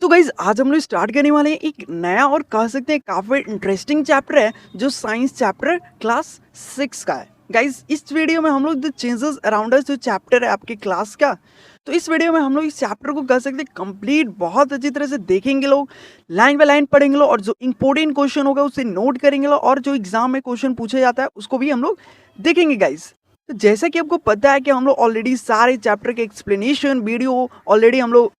तो गाइज आज हम लोग स्टार्ट करने वाले हैं एक नया और कह सकते हैं काफ़ी इंटरेस्टिंग चैप्टर है जो साइंस चैप्टर क्लास 6 का है। गाइज इस वीडियो में हम लोग द चेंजेस अराउंड अस जो चैप्टर है आपके क्लास का, तो इस वीडियो में हम लोग इस चैप्टर को कह सकते हैं कंप्लीट बहुत अच्छी तरह से देखेंगे लोग, लाइन बाय लाइन पढ़ेंगे लोग और जो इंपॉर्टेंट क्वेश्चन होगा उसे नोट करेंगे लोग और जो एग्जाम में क्वेश्चन पूछा जाता है उसको भी हम लोग देखेंगे गाइज। तो जैसा कि आपको पता है कि हम लोग ऑलरेडी सारे चैप्टर के एक्सप्लेनेशन वीडियो ऑलरेडी हम लोग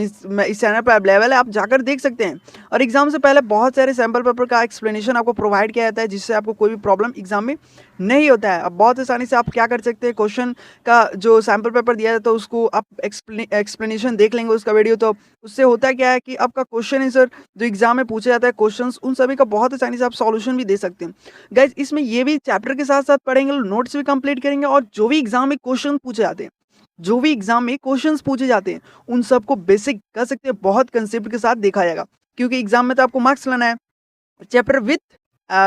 इस चैनल पर अवेलेबल है, आप जाकर देख सकते हैं। और एग्जाम से पहले बहुत सारे सैम्पल पेपर का एक्सप्लेनेशन आपको प्रोवाइड किया जाता है जिससे आपको कोई भी प्रॉब्लम एग्जाम में नहीं होता है। अब बहुत आसानी से आप क्या कर सकते हैं, क्वेश्चन का जो सैम्पल पेपर दिया जाता है उसको आप एक्सप्लेनेशन देख लेंगे उसका वीडियो, तो उससे होता क्या है कि आपका क्वेश्चन आंसर जो एग्जाम में पूछा जाता है क्वेश्चंस उन सभी का बहुत आसानी से आप सॉल्यूशन भी दे सकते हैं। गाइज इसमें ये भी चैप्टर के साथ साथ पढ़ेंगे, नोट्स भी कंप्लीट करेंगे और जो भी एग्जाम में क्वेश्चन पूछे जाते हैं उन सबको बेसिक कह सकते हैं बहुत कंसेप्ट के साथ देखा जाएगा, क्योंकि एग्जाम में तो आपको मार्क्स लाना है। चैप्टर विथ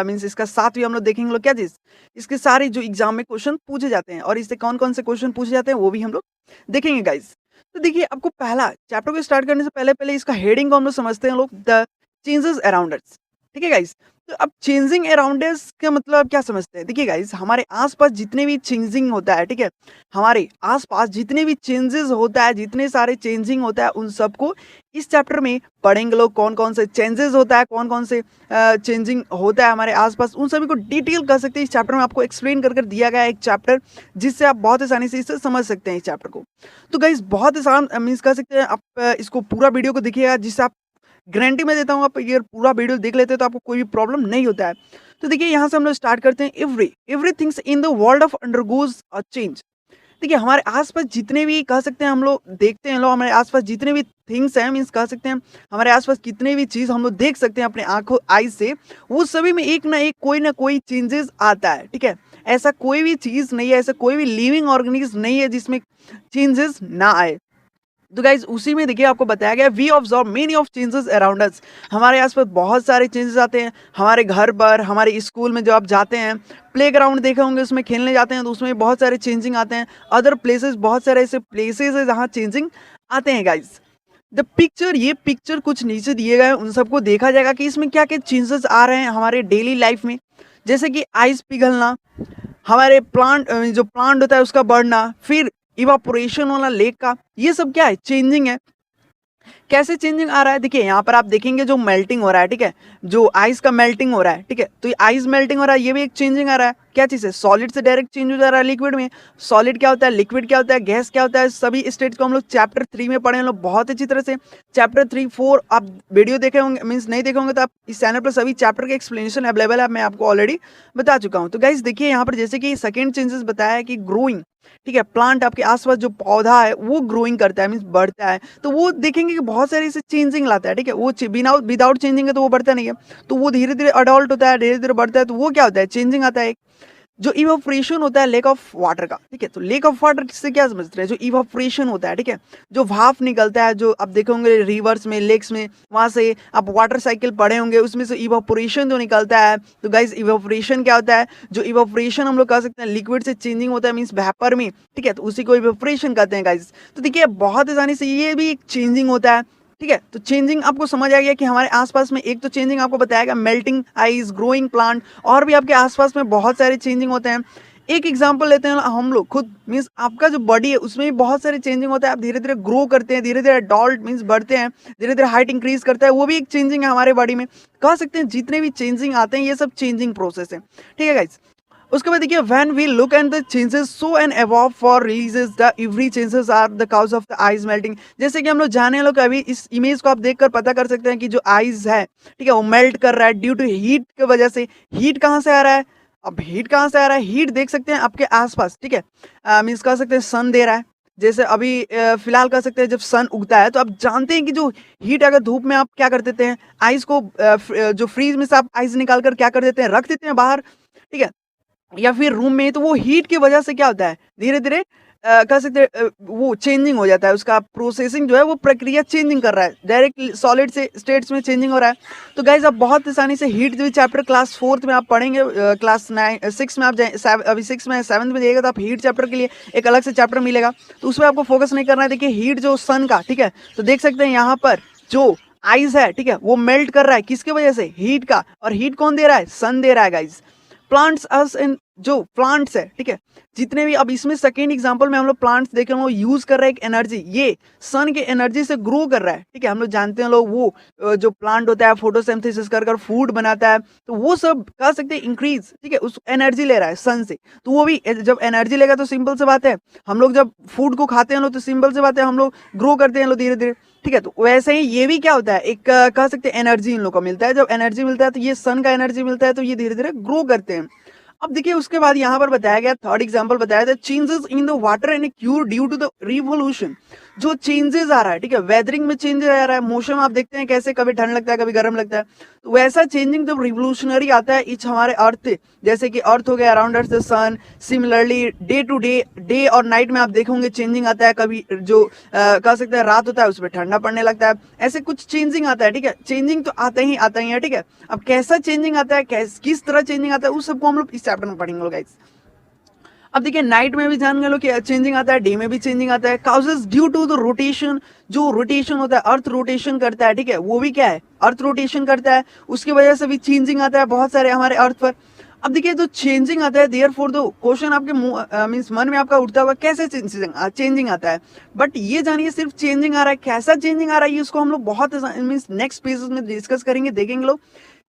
मीन्स इसका साथ भी हम लोग देखेंगे लोग क्या चीज, इसके सारे जो एग्जाम में क्वेश्चन पूछे जाते हैं और इससे कौन कौन से क्वेश्चन पूछे जाते हैं वो भी हम लोग देखेंगे गाइज। तो देखिए आपको पहला चैप्टर को स्टार्ट करने से पहले इसका हेडिंग को हम लोग समझते हैं लोग, द चेंजेस अराउंड अस। ठीक है गाइज, तो अब चेंजिंग अराउंड अस का मतलब आप क्या समझते हैं? देखिए गाइज हमारे आसपास जितने भी चेंजिंग होता है, ठीक है, हमारे आसपास जितने भी चेंजेस होता है, जितने सारे चेंजिंग होता है उन सबको इस चैप्टर में पढ़ेंगे लोग। कौन कौन से चेंजेस होता है, कौन कौन से चेंजिंग होता है हमारे आसपास, उन सभी को डिटेल कर सकते हैं इस चैप्टर में आपको एक्सप्लेन कर दिया गया है एक चैप्टर, जिससे आप बहुत आसानी से इसे समझ सकते हैं इस चैप्टर को। तो गाइज बहुत आसान मीन्स कह सकते हैं आप इसको पूरा वीडियो को देखिएगा, जिससे आप गारंटी में देता हूँ आप ये पूरा वीडियो देख लेते हैं तो आपको कोई भी प्रॉब्लम नहीं होता है। तो देखिए यहाँ से हम लोग स्टार्ट करते हैं। Everything's in the world of undergoes a change. देखिए हमारे आसपास जितने भी कह सकते हैं हम लोग देखते हैं, लोग हमारे आसपास जितने भी थिंग्स हैं, मीन्स कह सकते हैं हमारे आसपास कितने भी चीज़ हम लोग देख सकते हैं अपने आंखों आइज से, वो सभी में एक ना कोई चेंजेस आता है। ठीक है, ऐसा कोई भी चीज़ नहीं है, ऐसा कोई भी लिविंग ऑर्गेनिज्म नहीं है जिसमें चेंजेस ना आए। तो गाइज उसी में देखिए आपको बताया गया we observe many of changes around us. हमारे आसपास बहुत सारे चेंजेस आते हैं, हमारे घर पर, हमारे स्कूल में जो आप जाते हैं, प्ले ग्राउंड देखे होंगे उसमें खेलने जाते हैं तो उसमें बहुत सारे चेंजिंग आते हैं। अदर प्लेसेस, बहुत सारे ऐसे प्लेसेस है जहाँ चेंजिंग आते हैं गाइज। द पिक्चर, ये पिक्चर कुछ नीचे दिए गए उन सबको देखा जाएगा कि इसमें क्या क्या चेंजेस आ रहे हैं हमारे डेली लाइफ में, जैसे कि आइस पिघलना, हमारे प्लांट जो प्लांट होता है उसका बढ़ना, फिर इवापोरेशन वाला लेक का, ये सब क्या है, चेंजिंग है। कैसे चेंजिंग आ रहा है, देखिए यहाँ पर आप देखेंगे जो मेल्टिंग हो रहा है, ठीक है, जो आइस का मेल्टिंग हो रहा है, ठीक है, तो ये आइस मेल्टिंग हो रहा है, ये भी एक चेंजिंग आ रहा है। क्या चीज़ है, सॉलिड से डायरेक्ट चेंज हो जा रहा है लिक्विड में। सॉलिड क्या होता है, लिक्विड क्या होता है, गैस क्या होता है, सभी स्टेट्स को हम लोग चैप्टर 3 में पढ़े हैं लोग बहुत अच्छी तरह से। चैप्टर 3, 4 आप वीडियो देखे होंगे, मीन्स नहीं देखे होंगे तो आप इस चैनल पर सभी चैप्टर के एक्सप्लेनेशन अवेलेबल है, मैं आपको ऑलरेडी बता चुका हूँ। तो गाइस देखिए यहाँ पर जैसे कि सेकेंड चेंजेस बताया है कि ग्रोइंग, ठीक है, प्लांट आपके आसपास जो पौधा है वो ग्रोइंग करता है, मीन्स बढ़ता है, तो वो देखेंगे कि बहुत सारे ऐसे चेंजिंग लाता है। ठीक है, वो बिना विदाउट चेंजिंग है तो वो बढ़ता नहीं है, तो वो धीरे धीरे अडल्ट होता है, धीरे धीरे बढ़ता है, तो वो क्या होता है, चेंजिंग आता है। जो इवापोरेशन होता है लेक ऑफ वाटर का, ठीक है, तो लेक ऑफ वाटर से क्या समझते हैं, जो इवापोरेशन होता है, ठीक है, जो भाप निकलता है, जो आप देखे होंगे रिवर्स में, लेक्स में, वहां से आप वाटर साइकिल पढ़े होंगे, उसमें से इवापोरेशन जो निकलता है। तो गाइस इवापोरेशन क्या होता है, जो इवापोरेशन हम लोग कह सकते हैं लिक्विड से चेंजिंग होता है, मीन्स वेपर में, ठीक है, तो उसी को इवापोरेशन कहते हैं गाइस। तो देखिए बहुत आसानी से ये भी एक चेंजिंग होता है। ठीक है, तो चेंजिंग आपको समझ आ गया कि हमारे आसपास में एक तो चेंजिंग आपको बताया मेल्टिंग आइस, ग्रोइंग प्लांट, और भी आपके आसपास में बहुत सारे चेंजिंग होते हैं। एक एग्जांपल लेते हैं हम लोग खुद, मीन्स आपका जो बॉडी है उसमें भी बहुत सारे चेंजिंग होता है, आप धीरे धीरे ग्रो करते हैं, धीरे धीरे अडल्ट मीन्स बढ़ते हैं, धीरे धीरे हाइट इंक्रीज करता है, वो भी एक चेंजिंग है हमारे बॉडी में। कह सकते हैं जितने भी चेंजिंग आते हैं ये सब चेंजिंग प्रोसेस है। ठीक है गाइज, उसके बाद देखिए when we look at the changes so and above for releases the every changes are the cause of the ice melting. जैसे कि हम लोग जाने लोग अभी इस इमेज को आप देखकर पता कर सकते हैं कि जो आइस है, ठीक है, वो मेल्ट कर रहा है ड्यू टू हीट की वजह से। हीट कहाँ से आ रहा है, अब हीट कहाँ से आ रहा है, हीट देख सकते हैं आपके आसपास, ठीक है, मीन्स कह सकते हैं सन दे रहा है। जैसे अभी फिलहाल कह सकते हैं जब सन उगता है तो आप जानते हैं कि जो हीट, अगर धूप में आप क्या कर देते हैं, आइस को जो फ्रीज में से आप आइस निकाल कर क्या कर देते हैं, रख देते हैं बाहर, ठीक है, या फिर रूम में, तो वो हीट की वजह से क्या होता है, धीरे धीरे कह सकते हैं वो चेंजिंग हो जाता है, उसका प्रोसेसिंग जो है वो प्रक्रिया चेंजिंग कर रहा है, डायरेक्ट सॉलिड से स्टेट्स में चेंजिंग हो रहा है। तो गाइज आप बहुत आसानी से हीट जो चैप्टर क्लास 4th में आप पढ़ेंगे, क्लास 6 में आप जाए, अभी 6 में 7th में जाइएगा तो आप हीट चैप्टर के लिए एक अलग से चैप्टर मिलेगा, तो उसमें आपको फोकस नहीं करना है। देखिए हीट जो सन का, ठीक है, तो देख सकते हैं यहाँ पर जो आइस है, ठीक है, वो मेल्ट कर रहा है किसके वजह से, हीट का, और हीट कौन दे रहा है, सन दे रहा है गाइस। प्लांट्स अस इन जो प्लांट्स है, ठीक है, जितने भी, अब इसमें सेकेंड एग्जांपल में हम लोग प्लांट्स देखे, हम लोग यूज कर रहे हैं एक एनर्जी, ये सन के एनर्जी से ग्रो कर रहा है, ठीक है, हम लोग जानते हैं लोग वो जो प्लांट होता है फोटोसिंथेसिस कर कर फूड बनाता है, तो वो सब कह सकते हैं इंक्रीज, ठीक है, उस एनर्जी ले रहा है सन से, तो वो भी जब एनर्जी लेगा तो सिंपल से बात है, हम लोग जब फूड को खाते हैं लोग तो सिंपल से बात है हम लोग ग्रो करते हैं लोग धीरे धीरे, ठीक है, तो वैसे ही ये भी क्या होता है, एक कह सकते हैं एनर्जी इन लोग को मिलता है, जब एनर्जी मिलता है तो ये सन का एनर्जी मिलता है तो ये धीरे धीरे ग्रो करते हैं। अब देखिए उसके बाद यहाँ पर बताया गया, थर्ड एग्जांपल बताया था, changes in the water and cure due to the revolution, जो चेंजेस आ रहा है, ठीक है, वेदरिंग में चेंजेस आ रहा है, मौसम आप देखते हैं कैसे कभी ठंड लगता है कभी गर्म लगता है, तो वैसा चेंजिंग जब रिवोल्यूशनरी आता है इच हमारे अर्थ, जैसे कि अर्थ हो गया around earth the sun, similarly day to day, day और नाइट में आप देखोगे चेंजिंग आता है, कभी जो कह सकते हैं रात होता है उसमें ठंडा पड़ने लगता है, ऐसे कुछ चेंजिंग आता है, ठीक है, चेंजिंग तो आता ही है, ठीक है, अब कैसा चेंजिंग आता है, किस तरह चेंजिंग आता है उस सबको हम लोग इस चैप्टर में पढ़ेंगे गाइस। अब देखिए नाइट में भी जान लो कि चेंजिंग आता है, डे में भी चेंजिंग आता है, causes due to the rotation, जो रोटेशन होता है अर्थ रोटेशन करता है, ठीक है, वो भी क्या है अर्थ रोटेशन करता है, उसकी वजह से भी चेंजिंग आता है बहुत सारे हमारे अर्थ पर। अब देखिए जो चेंजिंग आता है देयर फॉर दो क्वेश्चन आपके मीन्स मन में आपका उठता हुआ कैसे चेंजिंग आता है, बट ये जानिए सिर्फ चेंजिंग आ रहा है, कैसा चेंजिंग आ रहा है इसको हम लोग बहुत मीन्स नेक्स्ट पेजेस में डिस्कस करेंगे, देखेंगे लोग।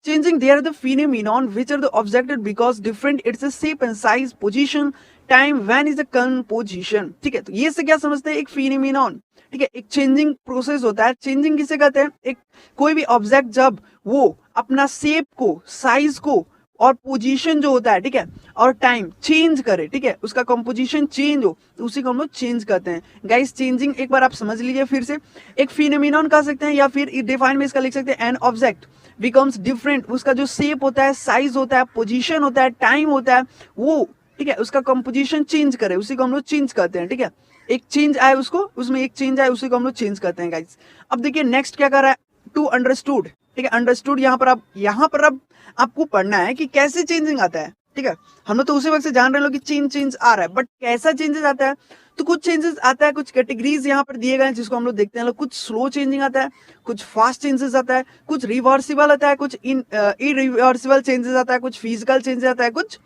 Changing there the phenomenon which are the objected because different its a shape and size, position, time, when is the composition, ठीक है, तो ये से क्या समझते हैं एक phenomenon, ठीक है, एक चेंजिंग प्रोसेस होता है, चेंजिंग किसे कहते हैं, एक कोई भी ऑब्जेक्ट जब वो अपना शेप को, साइज को और पोजीशन जो होता है, ठीक है, और टाइम चेंज करे, ठीक है, उसका कंपोजिशन चेंज हो तो उसी को हम लोग चेंज करते हैं गाइस। चेंजिंग एक बार आप समझ लीजिए फिर से, एक फिनोमिनन कह सकते हैं या फिर डिफाइन में इसका लिख सकते हैं एन ऑब्जेक्ट बिकम्स डिफरेंट, उसका जो शेप होता है, साइज होता है, पोजीशन होता है, टाइम होता है, वो ठीक है उसका कंपोजिशन चेंज करे, उसी को हम लोग चेंज करते हैं, ठीक है, एक चेंज आए उसको, उसमें एक चेंज आए उसी को हम लोग चेंज करते हैं गाइस। अब देखिए नेक्स्ट क्या कर रहा है, टू अंडरस्टूड, ठीक है, अंडरस्टूड यहाँ पर अब आपको पढ़ना है कि कैसे चेंजिंग आता है, ठीक है, हम लोग तो उसी वक्त से जान रहे हैं कि चेंज आ रहा है, बट कैसा चेंजेस आता है, तो कुछ चेंजेस आता है, कुछ कैटेगरीज यहाँ पर दिए गए हैं जिसको हम लोग देखते हैं, कुछ स्लो चेंजिंग आता है, कुछ फास्ट चेंजेस आता है, कुछ रिवर्सिबल आता है, कुछ इरिवर्सिबल चेंजेस आता है, कुछ फिजिकल चेंजेस आता है, कुछ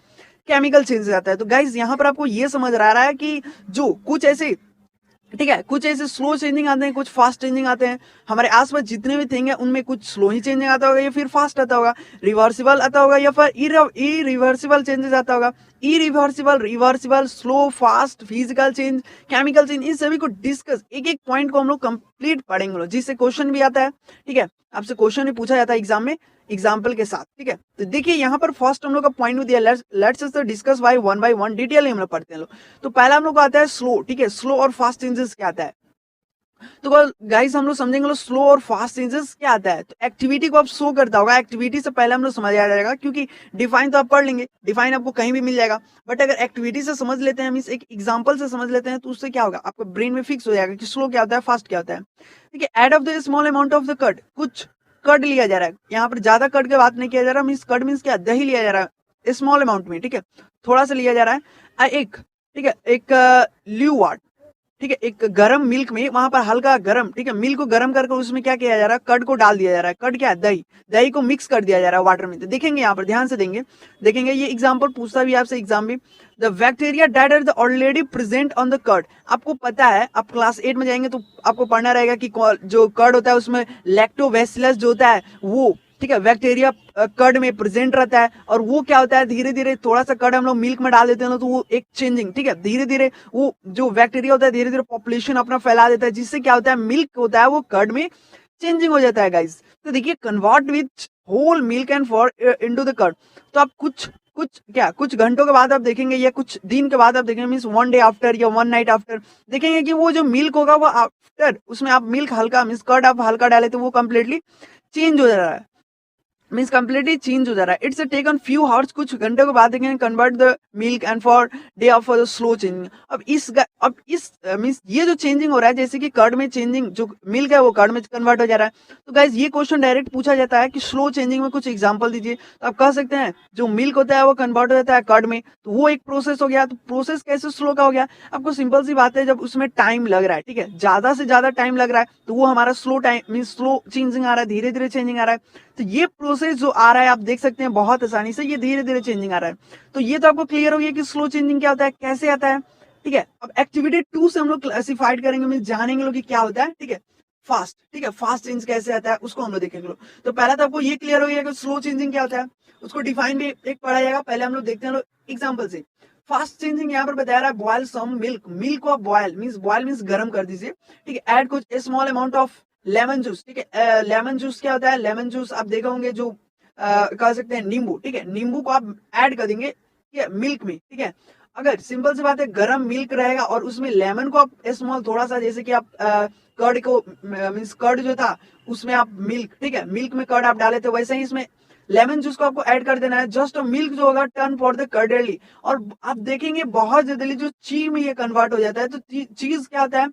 केमिकल चेंजेस आता है। तो गाइज यहाँ पर आपको ये समझ आ रहा है कि जो कुछ ऐसे, ठीक है, कुछ ऐसे स्लो चेंजिंग आते हैं, कुछ फास्ट चेंजिंग आते हैं, हमारे आसपास जितने भी थिंग है उनमें कुछ स्लो ही चेंजिंग आता होगा या फिर फास्ट आता होगा, रिवर्सिबल आता होगा या फिर इरिवर्सिबल चेंजेस आता होगा, irreversible, reversible, slow, fast, physical change, chemical change, इन सभी को डिस्कस एक एक पॉइंट को हम लोग कंप्लीट पढ़ेंगे लोग, जिससे क्वेश्चन भी आता है, ठीक है, आपसे क्वेश्चन भी पूछा जाता है एग्जाम में एग्जाम्पल के साथ, ठीक है। तो देखिए यहाँ पर फर्स्ट हम लोग का पॉइंट में दिया, let's us discuss by one detail हम लोग पढ़ते हैं लोग। तो पहला हम लोग को आता है स्लो, ठीक है, स्लो और फास्ट चेंजेस क्या आता है, तो गाइस हम लोग समझेंगे लोग स्लो और फास्ट चेंजेस क्या आता है। तो एक्टिविटी को आप शो करता होगा, एक्टिविटी से पहले हम लोग समझ आ जाएगा क्योंकि डिफाइन तो आप पढ़ लेंगे, डिफाइन आपको कहीं भी मिल जाएगा, बट अगर एक्टिविटी से समझ लेते हैं, मींस एक एग्जांपल से समझ लेते हैं, तो उससे क्या होगा आपको ब्रेन में फिक्स हो जाएगा कि स्लो क्या होता है, फास्ट क्या होता है। ठीक है, add of the small amount of the curd, कुछ कर्ड लिया जा रहा है, यहाँ पर ज्यादा कर्ड की बात नहीं किया जा रहा, मीन्स कर्ड मीन्स क्या, दही लिया जा रहा है स्मॉल अमाउंट में, ठीक है, थोड़ा सा लिया जा रहा है, एक ठीक है एक ल्यूवाट, ठीक है, एक गरम मिल्क में वहां पर हल्का गरम, ठीक है, मिल्क को गरम करके उसमें क्या किया जा रहा है, कर्ड को डाल दिया जा रहा है, कर्ड क्या है, दही, दही को मिक्स कर दिया जा रहा है वाटर में। तो देखेंगे यहाँ पर ध्यान से देखेंगे ये एग्जांपल पूछता भी आपसे एग्जाम में, the bacteria that are already present on the curd, आपको पता है आप क्लास 8 में जाएंगे तो आपको पढ़ना रहेगा कि जो कर्ड होता है उसमें लैक्टोबैसिलस जो होता है वो, ठीक है, बैक्टीरिया कर्ड में प्रेजेंट रहता है, और वो क्या होता है धीरे धीरे थोड़ा सा कर्ड हम लोग मिल्क में डाल देते हैं तो वो एक चेंजिंग, ठीक है, धीरे धीरे वो जो बैक्टीरिया होता है धीरे धीरे पॉपुलेशन अपना फैला देता है, जिससे क्या होता है मिल्क होता है वो कर्ड में चेंजिंग हो जाता है गाइस। तो देखिए convert with whole milk and for into the curd, तो आप कुछ घंटों के बाद आप देखेंगे या कुछ दिन के बाद आप देखेंगे, मींस वन डे आफ्टर या वन नाइट आफ्टर देखेंगे कि वो जो मिल्क होगा वो आफ्टर उसमें आप मिल्क हल्का मींस कर्ड आप हल्का डाले तो वो कंप्लीटली चेंज हो जा रहा है। मीन्स कम्प्लीटली चेंज हो जा रहा है। It's take on few hours, कुछ घंटे के बाद convert the milk and for day of for the slow changing. अब इस मीन्स ये जो चेंजिंग हो रहा है, जैसे कि कर्ड में चेंजिंग, जो मिल्क है वो कर्ड में कन्वर्ट हो जा रहा है। तो गाइज ये क्वेश्चन डायरेक्ट पूछा जाता है कि स्लो चेंजिंग में कुछ एग्जाम्पल दीजिए। तो आप कह सकते हैं जो मिल्क होता है वो कन्वर्ट हो जाता है कर्ड में, तो वो एक प्रोसेस हो गया। तो प्रोसेस कैसे स्लो का हो गया? आपको सिंपल सी बात है, जब उसमें टाइम लग रहा है, ठीक है, ज्यादा से ज्यादा टाइम लग रहा है, तो वो हमारा slow time mean slow changing आ रहा है, धीरे धीरे चेंजिंग आ रहा है। तो ये प्रोसेस जो आ रहा है आप देख सकते हैं बहुत आसानी से, ये धीरे धीरे चेंजिंग आ रहा है। तो ये तो आपको क्लियर हो गया कि स्लो चेंजिंग क्या होता है, कैसे आता है, ठीक है। अब एक्टिविटी 2 से हम लोग क्लासिफाइड करेंगे, मीन जानेंगे लोग कि क्या होता है, ठीक है। फास्ट, ठीक है, फास्ट चेंज कैसे आता है उसको हम लोग देखेंगे लोग। तो पहला तो आपको ये क्लियर हो गया कि स्लो चेंजिंग क्या होता है, उसको डिफाइन भी एक पढ़ा जाएगा। पहले हम लोग देखते हैं लोग एग्जाम्पल से। फास्ट चेंजिंग यहाँ पर बताया रहा है, बॉयल सम मिल्क, मिल्क को बॉयल मीन्स गर्म कर दीजिए, ठीक है। ऐड कुछ small amount of lemon juice, ठीक है। लेमन जूस क्या होता है? लेमन जूस आप देखा होंगे जो कह सकते हैं नींबू, ठीक है। नींबू को आप ऐड कर देंगे, ठीक है, मिल्क में, ठीक है। अगर सिंपल सी बात है, गरम मिल्क रहेगा और उसमें लेमन को आप स्मॉल थोड़ा सा, जैसे कि आप कर्ड को मीन्स कर्ड जो था उसमें आप मिल्क, ठीक है, मिल्क में कर्ड आप डाले थे, वैसे ही इसमें लेमन जूस को आपको ऐड कर देना है। जस्ट मिल्क जो होगा टर्न फॉर द कर्डली, और आप देखेंगे बहुत जल्दी जो ची में ये कन्वर्ट हो जाता है। तो चीज क्या होता है,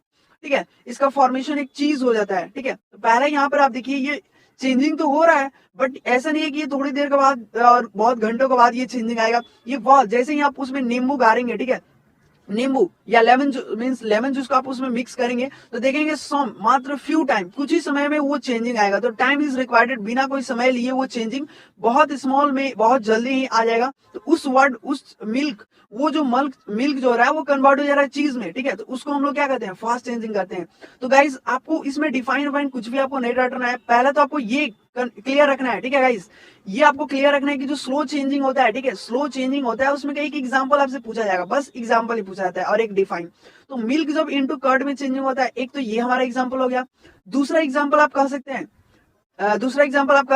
ठीक है, इसका फॉर्मेशन एक चीज हो जाता है, ठीक है। तो पहले यहाँ पर आप देखिए ये चेंजिंग तो हो रहा है, बट ऐसा नहीं है कि ये थोड़ी देर के बाद और बहुत घंटों के बाद ये चेंजिंग आएगा। ये बहुत जैसे ही आप उसमें नींबू गाड़ेंगे, ठीक है, नींबू या लेमन मींस लेमन जूस को आप उसमें मिक्स करेंगे, तो देखेंगे सम मात्र फ्यू टाइम, कुछ ही समय में वो चेंजिंग आएगा। तो टाइम इज रिक्वायर्ड, बिना कोई समय लिए वो चेंजिंग बहुत स्मॉल में बहुत जल्दी ही आ जाएगा। तो उस मिल्क, वो जो मिल्क जो हो रहा है वो कन्वर्ट हो जा रहा है चीज में, ठीक है। तो उसको हम लोग क्या कहते हैं? फास्ट चेंजिंग करते हैं। तो गाइज आपको इसमें डिफाइन कुछ भी आपको नहीं रटना है, पहले तो आपको ये क्लियर रखना है, ठीक है गाइज। ये आपको क्लियर रखना है कि जो स्लो चेंजिंग होता है, ठीक है, स्लो चेंजिंग होता है उसमें एक एग्जांपल आपसे पूछा जाएगा, बस एग्जांपल ही पूछा जाता है और एक डिफाइन। तो मिल्क जब इनटू कर्ड में चेंजिंग होता है, एक तो ये हमारा एग्जांपल हो गया। दूसरा एग्जांपल आप कह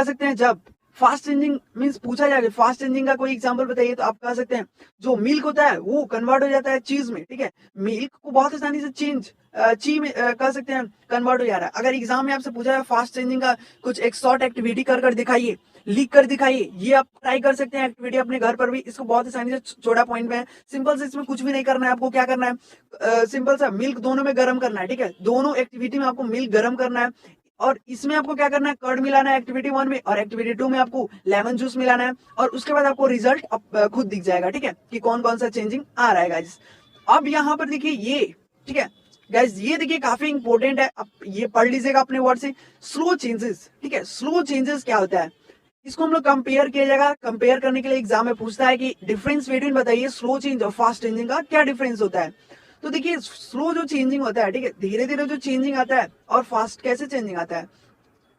सकते हैं जब फास्ट चेंजिंग मींस पूछा जाए फास्ट चेंजिंग का कोई एग्जांपल बताइए, तो आप कह सकते हैं जो मिल्क होता है वो कन्वर्ट हो जाता है चीज में, ठीक है। मिल्क को बहुत आसानी से ची में कह सकते हैं कन्वर्ट हो जा रहा है। अगर एग्जाम में आपसे पूछा है फास्ट चेंजिंग का कुछ एक शॉर्ट एक्टिविटी कर दिखाइए, लिख कर दिखाइए, ये आप ट्राई कर सकते हैं एक्टिविटी अपने घर पर भी। इसको बहुत आसानी से छोटा पॉइंट में है, सिंपल से, इसमें कुछ भी नहीं करना है आपको। क्या करना है? सिंपल सा मिल्क दोनों में गर्म करना है, ठीक है, दोनों एक्टिविटी में आपको मिल्क गर्म करना है। और इसमें आपको क्या करना है? कर्ड मिलाना है एक्टिविटी 1 में, और एक्टिविटी 2 में आपको लेमन जूस मिलाना है। और उसके बाद आपको रिजल्ट खुद दिख जाएगा, ठीक है, कि कौन कौन सा चेंजिंग आ रहा है गाइस। अब यहाँ पर देखिए ये, ठीक है गाइस, ये देखिए काफी इंपॉर्टेंट है, अब ये पढ़ लीजिएगा अपने वर्ड से। स्लो चेंजेस, ठीक है, स्लो चेंजेस क्या होता है, इसको हम लोग कंपेयर किया जाएगा। कंपेयर करने के लिए एग्जाम में पूछता है कि डिफरेंस बिटवीन बताइए स्लो चेंज और फास्ट चेंजिंग का क्या डिफरेंस होता है। तो देखिए स्लो जो चेंजिंग होता है, ठीक है, धीरे धीरे जो चेंजिंग आता है, और फास्ट कैसे चेंजिंग आता है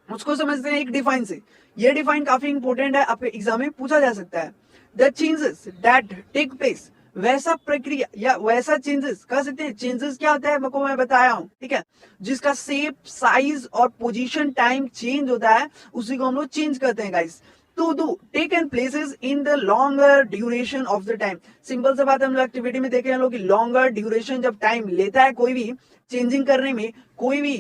उसको समझते हैं एक डिफाइन से। ये डिफाइन काफी इंपॉर्टेंट है, आपके एग्जाम में पूछा जा सकता है। The changes that take place, वैसा प्रक्रिया या वैसा चेंजेस कह सकते हैं। चेंजेस क्या होता है आपको मैं बताया हूं, ठीक है, जिसका शेप, साइज और पोजीशन टाइम चेंज होता है, उसी को हम लोग चेंज करते हैं गाइस। तो दो take and places in the longer duration of the time. Simple सा बात है, हम लोग एक्टिविटी में देखे हम लोग कि लॉन्गर ड्यूरेशन जब टाइम लेता है कोई भी चेंजिंग करने में, कोई भी,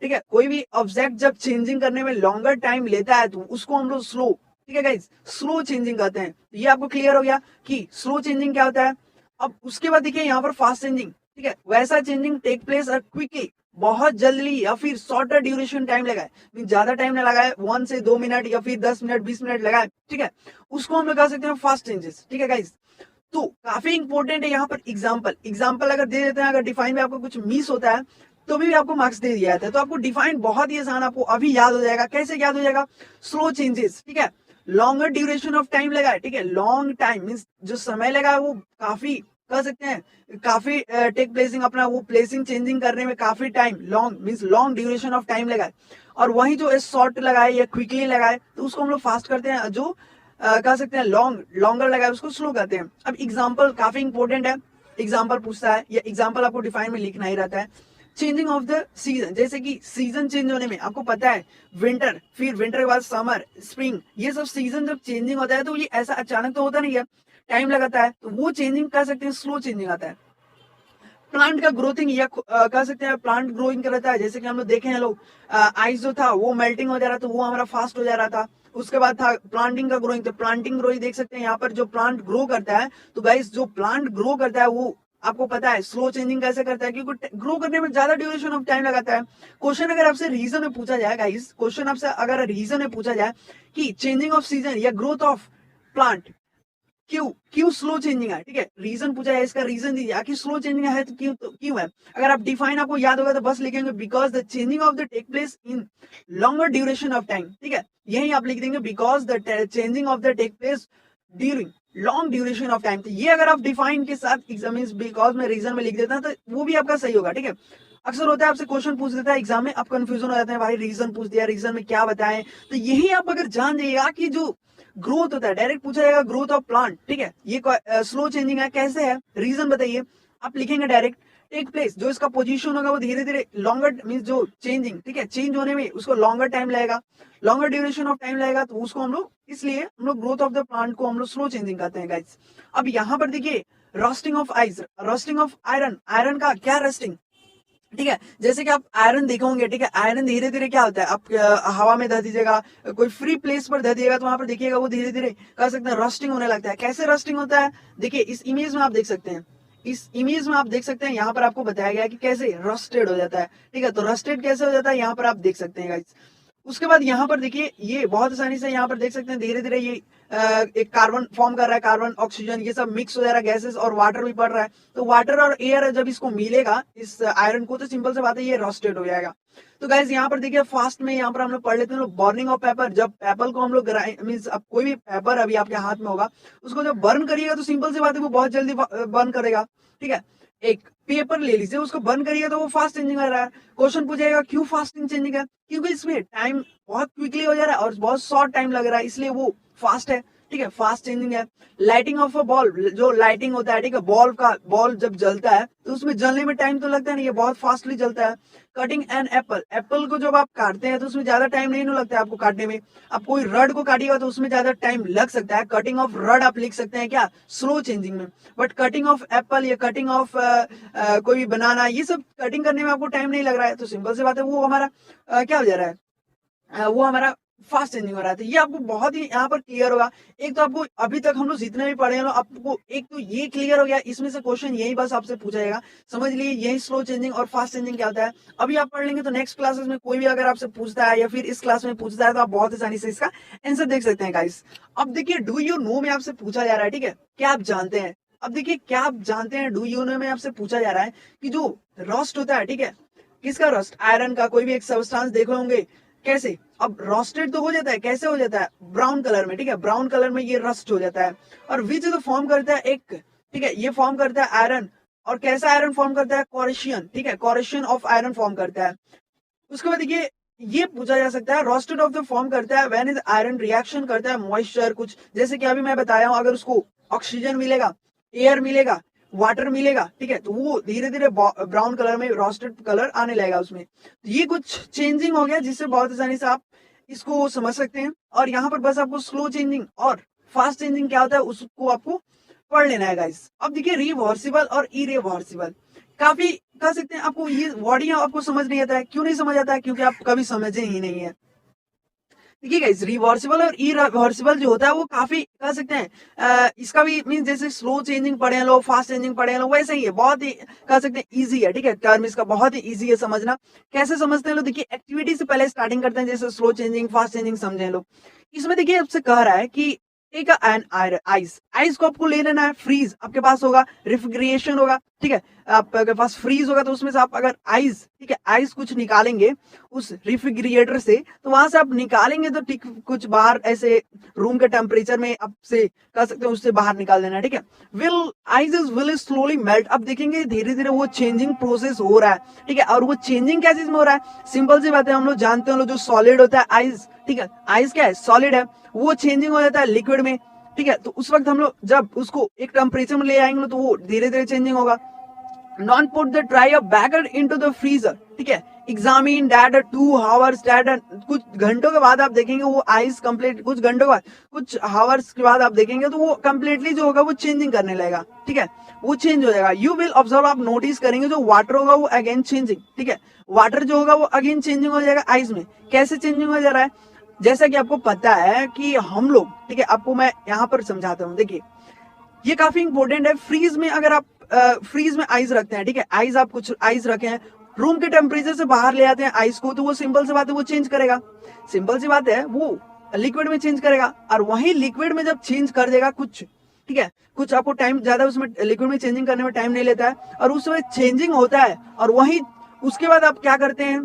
ठीक है, कोई भी ऑब्जेक्ट जब चेंजिंग करने में लॉन्गर टाइम लेता है, तो उसको हम लोग स्लो, ठीक है गाइस, स्लो चेंजिंग कहते हैं। तो ये आपको क्लियर हो गया कि स्लो चेंजिंग क्या होता है। अब उसके बाद देखिए यहाँ पर फास्ट चेंजिंग, ठीक है, वैसा चेंजिंग टेक प्लेस और क्विकली, बहुत जल्दी या फिर शॉर्टर ड्यूरेशन टाइम लगाए, ज्यादा टाइम ना लगाए, 1 से 2 मिनट या फिर 10 मिनट 20 मिनट लगाए, ठीक है, उसको हम लोग कह सकते हैं फास्ट चेंजेस, ठीक है गाइस। तो काफी इंपॉर्टेंट है यहाँ पर एग्जाम्पल अगर दे देते हैं, अगर डिफाइन में आपको कुछ मिस होता है तो भी आपको मार्क्स दे दिया जाता है। तो आपको डिफाइन बहुत ही आसान आपको अभी याद हो जाएगा। कैसे याद हो जाएगा? स्लो चेंजेस, ठीक है, लॉन्गर ड्यूरेशन ऑफ टाइम लगा है, ठीक है, लॉन्ग टाइम मीन्स जो समय लगा है वो काफी कह सकते हैं काफी टेक प्लेसिंग अपना वो प्लेसिंग चेंजिंग करने में काफी time, long means long duration of time लगा है। और वही जो शॉर्ट लगाए या क्विकली लगाए तो उसको हम लोग फास्ट करते हैं, जो कह सकते हैं लॉन्गर लगाए उसको स्लो करते हैं। अब एग्जाम्पल काफी इंपॉर्टेंट है, एग्जाम्पल पूछता है या एग्जाम्पल आपको डिफाइन में लिखना ही रहता है। चेंजिंग ऑफ द सीजन, जैसे कि सीजन चेंज होने में आपको पता है विंटर, फिर विंटर के बाद समर, स्प्रिंग, ये सब सीजन जब चेंजिंग होता है तो ये ऐसा अचानक तो होता नहीं है, टाइम लगाता है, तो वो चेंजिंग कह सकते हैं स्लो चेंजिंग आता है। प्लांट का ग्रोथिंग या कह सकते हैं प्लांट ग्रोइंग रहता है, जैसे कि हम लोग देखे हैं लोग आइस जो था वो मेल्टिंग हो जा रहा था, वो हमारा फास्ट हो जा रहा था। उसके बाद था प्लांटिंग का ग्रोइंग, तो प्लांटिंग ग्रोइंग देख सकते हैं यहाँ पर जो प्लांट ग्रो करता है, तो गाइस जो प्लांट ग्रो करता है वो आपको पता है स्लो चेंजिंग कैसे करता है, क्योंकि ग्रो करने में ज्यादा ड्यूरेशन ऑफ टाइम लगाता है। क्वेश्चन अगर आपसे रीजन में पूछा जाए गाइस, क्वेश्चन आपसे अगर रीजन में पूछा जाए कि चेंजिंग ऑफ सीजन या ग्रोथ ऑफ प्लांट क्यों क्यों स्लो चेंजिंग है, ठीक है, रीजन पूछा है, इसका रीजन दीजिए। आखिर स्लो चेंजिंग है तो क्यों है? अगर आप डिफाइन आपको याद होगा तो बस लिखेंगे because the changing of the take place in longer duration of time, ठीक है, यही आप लिख देंगे because the changing of the take place during long duration of time. तो ये अगर आप डिफाइन के साथ एग्जाम बिकॉज में रीजन में लिख देता तो वो भी आपका सही होगा, ठीक है। अक्सर होता है आपसे क्वेश्चन पूछ देता है एग्जाम में, आप कंफ्यूजन हो जाते हैं, भाई रीजन पूछ दिया, रीजन में क्या बताएं, तो यही आप अगर जान जाइएगा कि जो ग्रोथ होता है डायरेक्ट पूछा जाएगा ग्रोथ ऑफ प्लांट, ठीक है, ये स्लो चेंजिंग है, कैसे है, रीजन बताइए, आप लिखेंगे डायरेक्ट टेक प्लेस, जो इसका पोजीशन होगा वो धीरे धीरे लॉन्गर मींस जो चेंजिंग, ठीक है, चेंज होने में उसको लॉन्गर टाइम लगेगा, लॉन्गर ड्यूरेशन ऑफ टाइम लगेगा, तो उसको हम लोग इसलिए हम लोग ग्रोथ ऑफ द प्लांट को हम लोग स्लो चेंजिंग कहते हैं गाइस। अब यहाँ पर देखिए rusting of ice, rusting of iron, iron का क्या रस्टिंग, ठीक है, जैसे कि आप आयरन देखे होंगे, ठीक है, आयरन धीरे धीरे क्या होता है, आप हवा में धर दीजिएगा, कोई फ्री प्लेस पर धर दिएगा तो वहां पर देखिएगा वो धीरे धीरे कर सकते हैं रस्टिंग होने लगता है। कैसे रस्टिंग होता है, देखिए इस इमेज में आप देख सकते हैं, इस इमेज में आप देख सकते हैं, यहाँ पर आपको बताया गया है कि कैसे रस्टेड हो जाता है, ठीक है, तो रस्टेड कैसे हो जाता है यहाँ पर आप देख सकते हैं गाइस। उसके बाद यहाँ पर देखिए ये बहुत आसानी से यहाँ पर देख सकते हैं धीरे धीरे ये एक कार्बन फॉर्म कर रहा है, कार्बन ऑक्सीजन ये सब मिक्स हो जा रहा है, गैसेस और वाटर भी पड़ रहा है, तो वाटर और एयर जब इसको मिलेगा इस आयरन को, तो सिंपल से बात है ये रोस्टेड हो जाएगा। तो गाइस यहाँ पर देखिए फास्ट में यहाँ पर हम लोग पढ़ लेते हैं बर्निंग ऑफ पेपर, जब पेपर को हम लोग मीन्स अब कोई भी पेपर अभी आपके हाथ में होगा उसको जब बर्न करिएगा तो सिंपल सी बात है वो बहुत जल्दी बर्न करेगा, ठीक है, एक पेपर ले लीजिए उसको बर्न करिएगा तो वो फास्ट चेंजिंग कर रहा है। क्वेश्चन पूछेगा क्यों फास्टिंग चेंजिंग है, क्योंकि इसमें टाइम बहुत क्विकली हो जा रहा है और बहुत शॉर्ट टाइम लग रहा है, इसलिए वो फास्ट है, ठीक है, फास्ट चेंजिंग है। लाइटिंग ऑफ अ बॉल, जो लाइटिंग होता है, ठीक है, बॉल जब जलता है तो उसमें जलने में टाइम तो लगता है नहीं, ये बहुत फास्टली जलता है। कटिंग एन एप्पल, एप्पल को जब आप काटते हैं तो उसमें ज्यादा टाइम नहीं लगता है आपको काटने में, आप कोई रड को काटिएगा तो उसमें ज्यादा टाइम लग सकता है, कटिंग ऑफ रड आप लिख सकते हैं क्या स्लो चेंजिंग में, बट कटिंग ऑफ एप्पल या कटिंग ऑफ कोई भी बनाना ये सब कटिंग करने में आपको टाइम नहीं लग रहा है, तो सिंपल सी बात है वो हमारा क्या हो जा रहा है, वो हमारा फास्ट चेंजिंग हो रहा है। तो ये आपको बहुत ही यहाँ पर क्लियर होगा। एक तो आपको अभी तक हम लोग जितने भी पढ़े हैं आपको एक तो ये क्लियर हो गया, इसमें से क्वेश्चन यही बस आपसे पूछा जाएगा, समझ लिए यही स्लो चेंजिंग और फास्ट चेंजिंग क्या होता है। अभी आप पढ़ लेंगे तो नेक्स्ट क्लासेस में कोई भी अगर आपसे पूछता है या फिर इस क्लास में पूछता है तो आप बहुत आसानी से इसका आंसर देख सकते हैं गाइस। अब देखिए डू यू नो में आपसे पूछा जा रहा है, ठीक है, क्या आप जानते हैं। अब देखिए क्या आप जानते हैं, डू यू नो में आपसे पूछा जा रहा है कि जो रस्ट होता है, ठीक है, किसका रस्ट, आयरन का, कोई भी एक सब्सटेंस देखे होंगे कैसे, अब रोस्टेड तो हो जाता है, कैसे हो जाता है, ब्राउन कलर में, ठीक है, ब्राउन कलर में ये रस्ट हो जाता है, और विच तो फॉर्म करता है एक, ठीक है, ये फॉर्म करता है आयरन, और कैसा आयरन फॉर्म करता है, कोरेशियन, ठीक है, कोरेशियन ऑफ आयरन फॉर्म करता है। उसके बाद देखिए ये पूछा जा सकता है रोस्टेड ऑफ द फॉर्म करता है व्हेन इज आयरन रिएक्शन करता है मॉइस्चर, कुछ जैसे कि अभी मैं बताया हूं, अगर उसको ऑक्सीजन मिलेगा, एयर मिलेगा, वाटर मिलेगा, ठीक है, तो वो धीरे धीरे ब्राउन कलर में रोस्टेड कलर आने लगेगा उसमें। तो ये कुछ चेंजिंग हो गया जिससे बहुत आसानी से आप इसको समझ सकते हैं, और यहाँ पर बस आपको स्लो चेंजिंग और फास्ट चेंजिंग क्या होता है उसको आपको पढ़ लेना है गाइस। अब देखिए रिवर्सिबल और इरिवर्सिबल, काफी कह सकते हैं आपको ये वर्डियां आपको समझ नहीं आता है, क्यों नहीं समझ आता है, क्योंकि आप कभी समझे ही नहीं है। देखिए गाइस रिवर्सिबल और इरिवर्सिबल जो होता है वो काफी कह सकते हैं इसका भी मीन जैसे स्लो चेंजिंग पढ़े हैं लोग, फास्ट चेंजिंग पढ़े हैं लोग, वैसे ही है, बहुत ही कह सकते हैं इजी है, ठीक है, टर्म इसका बहुत ही इजी है समझना। कैसे समझते हैं लोग, देखिए एक्टिविटी से पहले स्टार्टिंग करते हैं, जैसे स्लो चेंजिंग फास्ट चेंजिंग समझे लोग। इसमें देखिए आपसे कह रहा है कि टेक एन आइस, आइस को आपको ले लेना है, फ्रीज आपके पास होगा, रेफ्रिजरेशन होगा, ठीक है, आपके पास फ्रीज होगा तो उसमें से आप अगर आइस, ठीक है, आइस कुछ निकालेंगे उस रेफ्रिजरेटर से, तो वहां से आप निकालेंगे तो ठीक कुछ बाहर ऐसे रूम के टेम्परेचर में आपसे कह सकते हैं उससे बाहर निकाल देना, ठीक है। विल स्लोली मेल्ट, अब देखेंगे धीरे धीरे वो चेंजिंग प्रोसेस हो रहा है, ठीक है, और वो चेंजिंग क्या चीज में हो रहा है, सिंपल सी बात है, हम लोग जानते हैं जो सॉलिड होता है आइस, ठीक है, आइस क्या है, सॉलिड है, वो चेंजिंग हो जाता है लिक्विड में, ठीक है, तो उस वक्त हम लोग जब उसको एक टेम्परेचर में ले आएंगे तो वो धीरे धीरे चेंजिंग होगा। Non put the dry bagger into the freezer, ठीक है, एग्जामिन दैट 2 आवर्स दैट, कुछ घंटों के बाद आप देखेंगे वो आइस कंप्लीट, कुछ घंटों के बाद, कुछ आवर्स के बाद आप देखेंगे तो वो कंप्लीटली जो होगा वो चेंजिंग करने लगेगा, ठीक है, वो चेंज हो जाएगा। यू विल ऑब्जर्व, आप नोटिस करेंगे जो वाटर होगा वो अगेन चेंजिंग, ठीक है, वाटर जो होगा वो अगेन चेंजिंग हो जाएगा आइस में। कैसे चेंजिंग हो जा रहा है, जैसा कि आपको पता है कि हम लोग, ठीक है, आपको मैं यहाँ पर समझाता हूँ। देखिए ये काफी इंपॉर्टेंट है। फ्रीज में अगर आप फ्रीज में आइस रखते हैं, ठीक है, आइस आप कुछ आइस रखे हैं, रूम के टेम्परेचर से बाहर ले आते हैं आइस को, तो वो सिंपल सी बात है वो चेंज करेगा, सिंपल सी बात है वो लिक्विड में चेंज करेगा। और वही लिक्विड में जब चेंज कर देगा कुछ, ठीक है, कुछ आपको टाइम ज्यादा उसमें लिक्विड में चेंजिंग करने में टाइम नहीं लेता है, और उस समय चेंजिंग होता है, और वही उसके बाद आप क्या करते हैं,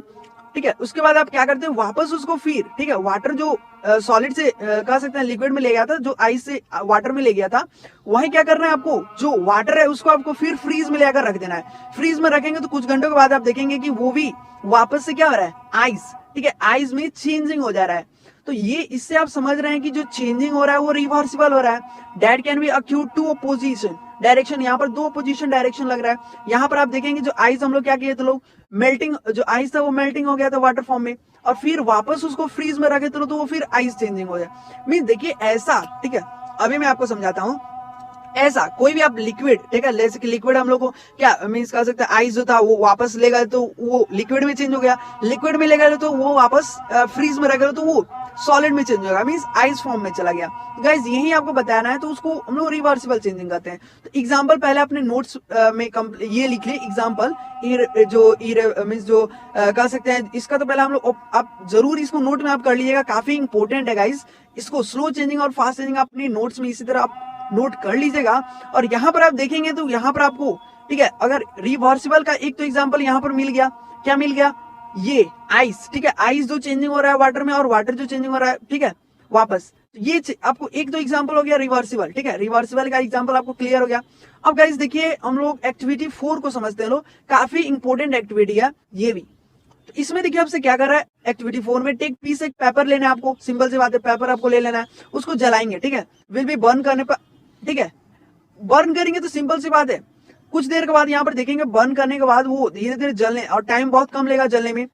ठीक है, उसके बाद आप क्या करते हैं वापस उसको फिर, ठीक है, वाटर जो सॉलिड से कह सकते हैं लिक्विड में ले गया था, जो आइस से वाटर में ले गया था, वही क्या करना है आपको, जो वाटर है उसको आपको फिर फ्रीज में लेकर रख देना है। फ्रीज में रखेंगे तो कुछ घंटों के बाद आप देखेंगे कि वो भी वापस से क्या हो रहा है, आइस, ठीक है, आइस में चेंजिंग हो जा रहा है। तो ये इससे आप समझ रहे हैं कि जो चेंजिंग हो रहा है वो रिवर्सिबल हो रहा है। That can be acute to position direction, यहाँ पर दो पोजीशन डायरेक्शन लग रहा है। यहाँ पर आप देखेंगे जो आइस हम लोग क्या किए थे लोग, मेल्टिंग, जो आइस था वो मेल्टिंग हो गया था वाटर फॉर्म में, और फिर वापस उसको फ्रीज में रखे तो वो फिर आइस चेंजिंग हो जाए। मीन देखिए ऐसा, ठीक है, अभी मैं आपको समझाता हूँ। ऐसा कोई भी आप लिक्विड, ठीक है, जैसे कि लिक्विड हम लोग को क्या मीन्स कह सकते हैं, आइस जो था वो वापस ले गए तो वो लिक्विड में चेंज हो गया, लिक्विड में ले गए तो वो वापस फ्रीज में रह गए तो वो सॉलिड में चेंज होगा, मीन्स आइस फॉर्म में चला गया। गाइस यही आपको बताना है, तो उसको हम लोग रिवर्सिबल चेंजिंग करते हैं। तो एग्जांपल पहले अपने नोट्स में ये लिख लिए एग्जांपल, जो मीन्स जो कह सकते हैं, इसका तो पहले हम लोग आप जरूर इसको नोट में आप कर लीजिएगा, काफी इंपॉर्टेंट है गाइस। इसको स्लो चेंजिंग और फास्ट चेंजिंग अपनी नोट्स में इसी तरह आप नोट कर लीजिएगा। और यहाँ पर आप देखेंगे तो यहाँ पर आपको, ठीक है, अगर रिवर्सिबल का एक तो एग्जांपल यहाँ पर मिल गया, क्या मिल गया, ये आइस, ठीक है, आइस जो चेंजिंग हो रहा है वाटर में, और वाटर जो चेंजिंग हो रहा है, ठीक है, वापस, ये आपको एक तो एग्जांपल हो गया रिवर्सिबल, ठीक है, रिवर्सिबल का एग्जांपल आपको क्लियर हो गया। अब गाइस देखिए हम लोग एक्टिविटी 4 को समझते हैं लोग, काफी इंपॉर्टेंट एक्टिविटी है ये भी। तो इसमें देखिए आपसे क्या कर रहा है, एक्टिविटी 4 में टेक पीस, एक पेपर लेना है आपको, सिंपल सी बात है, पेपर आपको ले लेना है, उसको जलाएंगे, ठीक है, विल बी बर्न करने पर, ठीक है, बर्न करेंगे तो सिंपल सी बात है, कुछ देर के बाद यहाँ पर देखेंगे बर्न करने के बाद वो धीरे धीरे जलने, और टाइम बहुत कम लेगा जलने में।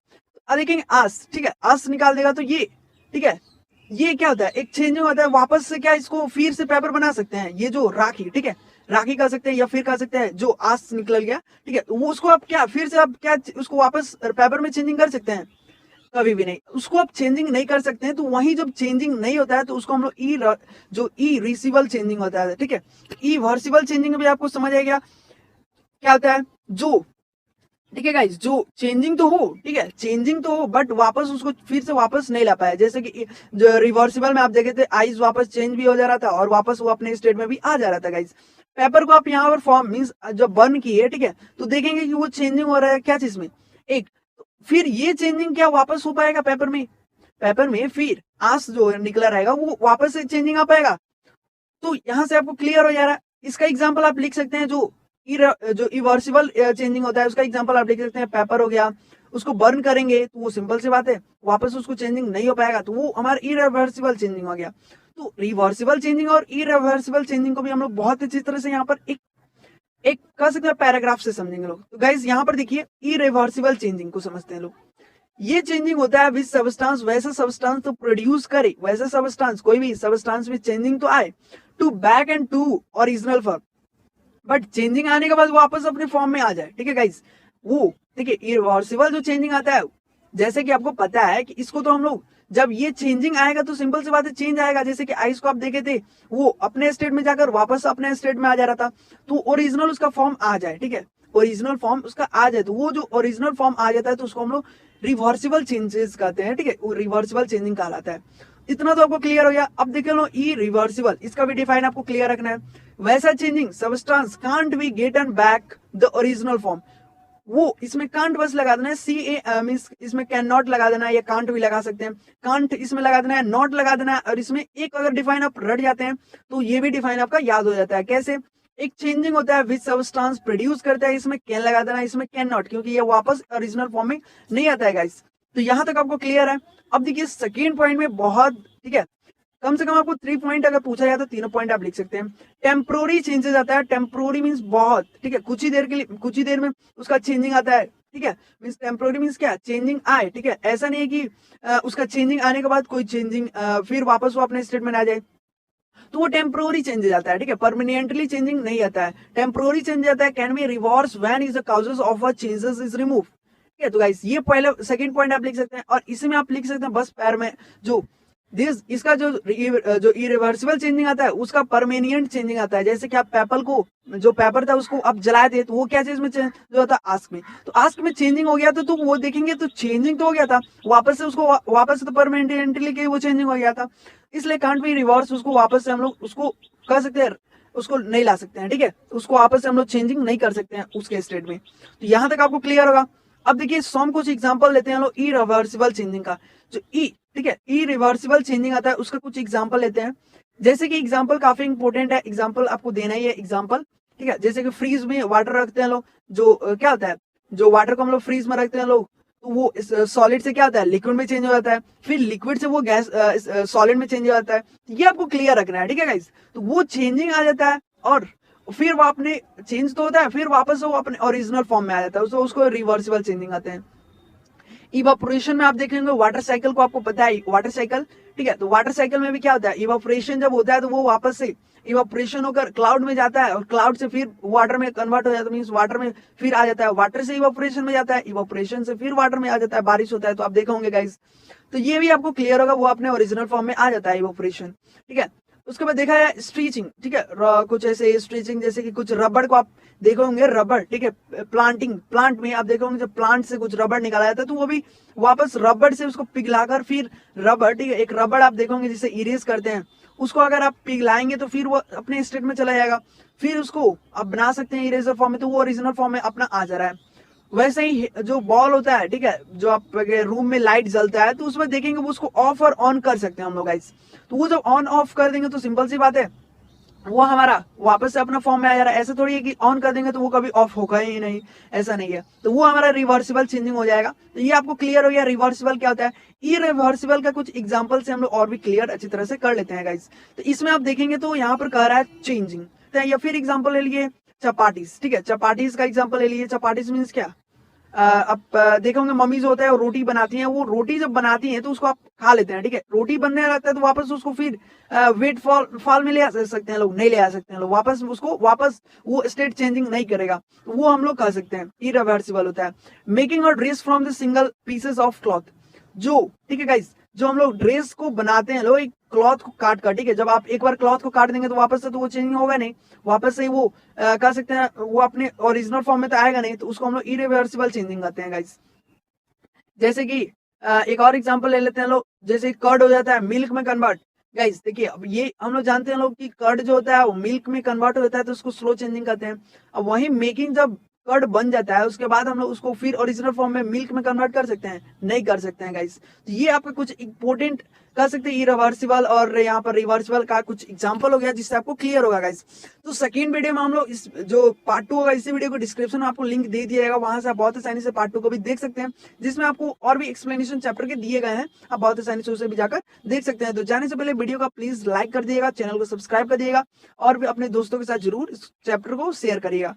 देखेंगे आस, ठीक है, आस निकाल देगा तो ये, ठीक है, ये क्या होता है, एक चेंजिंग होता है, वापस से क्या इसको फिर से पेपर बना सकते हैं, ये जो राखी, ठीक है, राखी कह सकते हैं, या फिर कह सकते हैं जो आस निकल गया, ठीक है, वो उसको आप क्या फिर से आप क्या उसको वापस पेपर में चेंजिंग कर सकते हैं, कभी भी नहीं, उसको आप चेंजिंग नहीं कर सकते हैं। तो वही जब चेंजिंग नहीं होता है तो उसको हम लोग जो ई रिसिबल चेंजिंग होता है, ठीक है, ई वर्सिबल चेंजिंग भी आपको समझ आएगा क्या होता है, जो, ठीक है गाइस, जो चेंजिंग तो हो, ठीक है, चेंजिंग तो हो, बट वापस उसको फिर से वापस नहीं ला पाया, जैसे कि जो रिवर्सिबल में आप देखे थे आइस वापस चेंज भी हो जा रहा था और वापस वो अपने स्टेट में भी आ जा रहा था गाइस। पेपर को आप यहाँ पर फॉर्म मीन्स जब बर्न किए, ठीक है, तो देखेंगे कि वो चेंजिंग हो रहा है क्या चीज में, एक, फिर ये चेंजिंग क्या वापस हो पाएगा पेपर में, पेपर में फिर आंस जो निकला रहेगा वो वापस से चेंजिंग आ पाएगा। तो यहाँ से आपको क्लियर हो जा रहा है। इसका एग्जांपल आप लिख सकते हैं, जो इवर्सिबल चेंजिंग होता है उसका एग्जांपल आप लिख सकते हैं, पेपर हो गया, उसको बर्न करेंगे तो वो सिंपल सी बात है वापस उसको चेंजिंग नहीं हो पाएगा, तो वो हमारा इरिवर्सिबल चेंजिंग हो गया। तो रिवर्सिबल चेंजिंग और इरिवर्सिबल चेंजिंग को भी हम लोग बहुत अच्छी तरह से यहाँ पर एक कह सकते हैं पैराग्राफ से समझेंगे लोग। तो गाइस यहाँ पर देखिए इरिवर्सिबल चेंजिंग को समझते हैं लोग। ये चेंजिंग होता है विच सबस्टांस, वैसा सबस्टांस तो प्रोड्यूस करे, वैसा सबस्टांस, कोई भी सबस्टांस में चेंजिंग तो आए to back and to original form, but changing आने के बाद वापस अपने फॉर्म में आ जाए, ठीक है गाइस। वो देखिए इरिवर्सिबल जो चेंजिंग आता है, जैसे कि आपको पता है कि इसको तो हम लोग जब ये चेंजिंग आएगा तो सिंपल सी बात है चेंज आएगा, जैसे कि आइस को आप देखे थे वो अपने स्टेट में जाकर वापस अपने स्टेट में आ जा रहा था, तो ओरिजिनल उसका फॉर्म आ जाए, ठीक है, ओरिजिनल फॉर्म उसका आ जाए, तो वो जो ओरिजिनल फॉर्म आ जाता है तो उसको हम लोग रिवर्सिबल चेंजेस कहते हैं, ठीक है, वो रिवर्सिबल चेंजिंग कहलाता है। इतना तो आपको क्लियर हो गया। अब देख लो ई रिवर्सिबल, इसका भी डिफाइन आपको क्लियर रखना है। वैसा changing substance can't be gotten back the original form, वो इसमें कांट बस लगा देना है, सी ए मीन्स इसमें कैन नॉट लगा देना है, या कांट भी लगा सकते हैं, कांट इसमें लगा देना है, नॉट लगा देना है, और इसमें एक अगर डिफाइन आप रट जाते हैं तो ये भी डिफाइन आपका याद हो जाता है। कैसे, एक चेंजिंग होता है विच सबस्टांस प्रोड्यूस करता है, इसमें कैन लगा देना है, इसमें कैन नॉट, क्योंकि ये वापस ओरिजिनल फॉर्म में नहीं आता है गाइस। तो यहां तक आपको क्लियर है। अब देखिए सेकेंड पॉइंट में बहुत, ठीक है, कम से कम आपको 3 पॉइंट अगर पूछा जाए तो तीनों पॉइंट आप लिख सकते हैं। टेम्पोररी चेंजेस आता है, टेम्पोररी मींस बहुत, ठीक है, कुछ ही देर के लिए, कुछ ही देर में उसका चेंजिंग आता है, ठीक है, मींस टेम्पोररी मींस क्या, चेंजिंग आए, ठीक है, ऐसा नहीं है कि उसका चेंजिंग आने के बाद कोई चेंजिंग फिर वापस वो अपने स्टेट में आ जाए, तो वो टेम्पोररी चेंजेस आता है, ठीक है, परमानेंटली चेंजिंग नहीं आता है, टेम्पोररी चेंज आता है। Can be reverse when is the causes of a changes is remove, ठीक है। तो गाइस ये पहले सेकंड पॉइंट आप लिख सकते हैं, और इसी में आप लिख सकते हैं बस पैर में जो दिस इसका जो इरिवर्सिबल चेंजिंग आता है उसका परमानेंट चेंजिंग आता है। जैसे कि आप पेपर को, जो पेपर था उसको आप जलाए थे तो वो क्या चीज में चेंज जो होता है, आस्क में। तो आस्क में चेंजिंग हो गया तो वो देखेंगे तो चेंजिंग तो हो गया था, वापस से उसको वापस से तो परमानेंटली के वो चेंजिंग हो गया था, इसलिए कांट बी रिवर्स, उसको वापस से हम लोग उसको कर सकते हैं, उसको नहीं ला सकते हैं, ठीक है, उसको वापस से हम लोग चेंजिंग नहीं कर सकते हैं उसके स्टेट में। तो यहाँ तक आपको क्लियर होगा। अब देखिए हम कुछ एग्जांपल लेते हैं हम लोग इरिवर्सिबल चेंजिंग का। जो ठीक है, इरिवर्सिबल चेंजिंग आता है उसका कुछ एग्जांपल लेते हैं। जैसे कि एग्जांपल काफी इंपॉर्टेंट है, एग्जांपल आपको देना ही है एग्जांपल, ठीक है। जैसे कि फ्रीज में वाटर रखते हैं लोग, जो क्या होता है, जो वाटर को हम लोग फ्रीज में रखते हैं लोग, तो वो सॉलिड से क्या होता है, लिक्विड में चेंज हो जाता है, फिर लिक्विड से वो गैस सॉलिड में चेंज हो जाता है। ये आपको क्लियर रखना है, ठीक है गाइस। तो वो चेंजिंग आ जाता है और फिर वो अपने चेंज तो होता है, फिर वापस वो अपने ओरिजिनल फॉर्म में आ जाता है, उसको रिवर्सिबल चेंजिंग आते हैं। इवापोरेशन में आप देखेंगे वाटर साइकिल को, आपको पता है वाटर साइकिल, ठीक है। तो वाटर साइकिल में भी क्या होता है, इवापोरेशन जब होता है तो वो वापस से इवापोरेशन होकर क्लाउड में जाता है और क्लाउड से फिर वाटर में कन्वर्ट हो जाता है, मींस वाटर में फिर आ जाता है, वाटर से इवापोरेशन में जाता है, इवापोरेशन से फिर वाटर में आ जाता है, बारिश होता है। तो आप देखोगे गाइस, तो ये भी आपको क्लियर होगा, वो अपने ओरिजिनल फॉर्म में आ जाता है इवापोरेशन, ठीक है। उसके बाद देखा है स्ट्रीचिंग, ठीक है, कुछ ऐसे स्ट्रीचिंग जैसे कि कुछ रबड़ को आप देखोगे, रबड़, ठीक है, प्लांट में आप देखोगे जब प्लांट से कुछ रबड़ निकाला जाता है तो वो भी वापस रबड़ से उसको पिघलाकर फिर रबड़, ठीक है, एक रबड़ आप देखोगे जिसे इरेज करते हैं, उसको अगर आप पिघलाएंगे तो फिर वो अपने स्टेट में चला जाएगा, फिर उसको आप बना सकते हैं इरेजर फॉर्म में, तो वो ओरिजिनल फॉर्म में अपना आ जा रहा है। वैसे ही जो बॉल होता है, ठीक है, जो आप रूम में लाइट जलता है तो उसमें देखेंगे वो उसको ऑफ और ऑन कर सकते हैं हम लोग गाइस। तो वो जब ऑन ऑफ कर देंगे तो सिंपल सी बात है वो हमारा वापस से अपना फॉर्म में आ जा रहा है। ऐसा थोड़ी है कि ऑन कर देंगे तो वो कभी ऑफ होगा ही नहीं, ऐसा नहीं है। तो वो हमारा रिवर्सिबल चेंजिंग हो जाएगा। तो ये आपको क्लियर हो गया रिवर्सिबल क्या होता है। इरिवर्सिबल का कुछ एग्जांपल से हम लोग और भी क्लियर अच्छी तरह से कर लेते हैं गाइस। तो इसमें आप देखेंगे तो यहाँ पर कह रहा है चेंजिंग, तो या फिर एग्जाम्पल ले लिए चपाटीज, ठीक है, चपाटीज का एग्जाम्पल ले लिए। चपाटीज मीन्स क्या, अब देखोगे मम्मी जो होता है वो रोटी बनाती हैं, वो रोटी जब बनाती हैं तो उसको आप खा लेते हैं, ठीक है। रोटी बनने लगता है तो वापस उसको फिर वेट फॉल में ले आ सकते हैं लोग, नहीं ले आ सकते हैं लोग, वापस उसको वापस वो स्टेट चेंजिंग नहीं करेगा, वो हम लोग कह सकते हैं इरिवर्सिबल होता है। Making a dress from the single pieces of cloth, जो, ठीक है गाइस, जो हम लोग ड्रेस को बनाते हैं लोग एक क्लॉथ को काट कर, ठीक है, जब आप एक बार क्लॉथ को काट देंगे तो वापस से तो वो चेंजिंग होगा नहीं, वापस से वो कह सकते हैं वो अपने ओरिजिनल फॉर्म में तो आएगा नहीं, तो उसको हम लोग इरिवर्सिबल चेंजिंग कहते हैं गाइस। जैसे कि एक और एग्जांपल ले लेते हैं लोग, जैसे कर्ड हो जाता है मिल्क में कन्वर्ट। गाइस देखिए, अब ये हम लोग जानते हैं लोग कि कर्ड जो होता है वो मिल्क में कन्वर्ट होता है तो उसको स्लो चेंजिंग कहते हैं। अब वही मेकिंग जब कर्ड बन जाता है उसके बाद हम लोग उसको फिर ओरिजिनल फॉर्म में मिल्क में कन्वर्ट कर सकते हैं, नहीं कर सकते हैं गाइस। तो ये आपका कुछ इंपोर्टेंट कह सकते हैं इरिवर्सिबल और यहाँ पर रिवर्सिबल का कुछ एग्जांपल हो गया जिससे आपको क्लियर होगा गाइस। तो सेकंड वीडियो में हम लोग इस जो पार्ट 2 होगा, इसी वीडियो को डिस्क्रिप्शन में आपको लिंक दे दिया जाएगा, वहां से आप बहुत आसानी से पार्ट 2 को भी देख सकते हैं, जिसमें आपको और भी एक्सप्लेनेशन चैप्टर के दिए गए हैं, आप बहुत आसानी से उसे भी जाकर देख सकते हैं। तो जाने से पहले वीडियो का प्लीज लाइक कर दिएगा, चैनल को सब्सक्राइब कर दिएगा और भी अपने दोस्तों के साथ जरूर इस चैप्टर को शेयर करिएगा।